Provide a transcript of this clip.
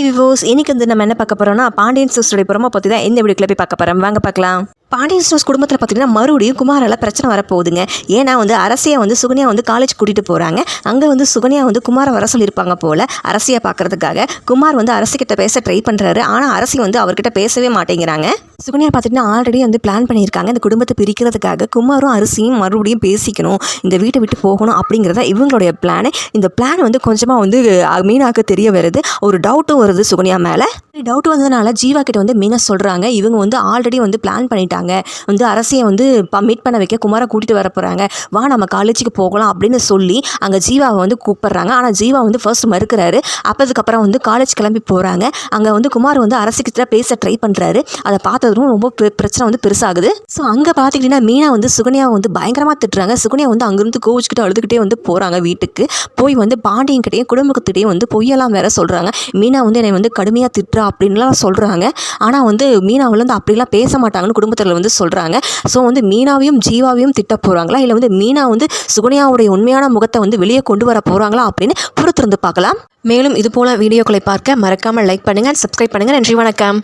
Hi விவோஸ், இன்னைக்கு வந்து நம்ம என்ன பார்க்க போகிறோம்னா பாண்டியன் ஸ்டோர்ஸோட புறமா பற்றி தான் இந்த வீடியோக்குள்ள போய் பார்க்க போகிறோம். வாங்க பார்க்கலாம். பாண்டியன் ஸ்டோர்ஸ் குடும்பத்தில் பார்த்தீங்கன்னா மறுபடியும் குமாரால் பிரச்சனை வரப்போகுதுங்க. ஏன்னா வந்து அரசியை வந்து சுகன்யா வந்து காலேஜ் கூட்டிகிட்டு போகிறாங்க. அங்கே வந்து சுகன்யா வந்து குமாரை வர சொல்லியிருப்பாங்க போல் அரசியை பார்க்குறதுக்காக. குமார் வந்து அரசிக்கிட்ட பேச ட்ரை பண்ணுறாரு. ஆனால் அரசி வந்து அவர்கிட்ட பேசவே மாட்டேங்கிறாங்க. சுகன்யா பார்த்துட்டுனா ஆல்ரெடி வந்து பிளான் பண்ணியிருக்காங்க இந்த குடும்பத்தை பிரிக்கிறதுக்காக. குமாரும் அரசியும் மறுபடியும் பேசிக்கணும், இந்த வீட்டை விட்டு போகணும் அப்படிங்கிறத இவங்களுடைய பிளான். இந்த பிளான் வந்து கொஞ்சமாக வந்து மீனாவுக்கு தெரிய வருது. ஒரு டவுட்டும் வருது சுகன்யா மேலே. டவுட் வந்ததுனால ஜீவா கிட்ட வந்து மீனா சொல்கிறாங்க, இவங்க வந்து ஆல்ரெடி வந்து பிளான் பண்ணிட்டாங்க, வந்து அரசியை வந்து மீட் பண்ண வைக்க குமாரை கூட்டிகிட்டு வர போகிறாங்க, வா நம்ம காலேஜுக்கு போகலாம் அப்படின்னு சொல்லி அங்கே ஜீவாவை வந்து கூப்பிட்றாங்க. ஆனால் ஜீவா வந்து ஃபர்ஸ்ட் மறுக்கிறாரு. அப்போதுக்கப்புறம் வந்து காலேஜ் கிளம்பி போகிறாங்க. அங்கே வந்து குமார் வந்து அரசிக்கிட்ட பேச ட்ரை பண்ணுறாரு. அதை பார்த்ததும் ரொம்ப பிரச்சனை வந்து பெருசாகுது. ஸோ அங்கே பார்த்துக்கிட்டிங்கன்னா மீனா வந்து சுகன்யாவை வந்து பயங்கரமாக திட்டுறாங்க. சுகன்யா வந்து அங்கேருந்து கோவிச்சுக்கிட்டு அழுதுகிட்டே வந்து போகிறாங்க வீட்டுக்கு. போய் வந்து பாண்டியன்கிட்டையும் குடும்பத்திட்டையும் வந்து பொய்யெல்லாம் வேற சொல்கிறாங்க. மீனா வந்து என்னை வந்து கடுமையாக திட்டுறா அப்படின்லாம் சொல்கிறாங்க. ஆனால் வந்து மீனாவில் வந்து அப்படிலாம் பேச மாட்டாங்கன்னு குடும்பத்தில் வந்து சொல்கிறாங்க. ஸோ வந்து மீனாவையும் ஜீவாவையும் திட்ட போகிறாங்களா, இல்லை வந்து மீனா வந்து சுகன்யாவுடைய உண்மையான முகத்தை வந்து வெளியே கொண்டு வர போகிறாங்களா அப்படின்னு பொறுத்திருந்து பார்க்கலாம். மேலும் இது போல வீடியோக்களை பார்க்க மறக்காமல் லைக் பண்ணுங்கள், சப்ஸ்கிரைப் பண்ணுங்கள். நன்றி, வணக்கம்.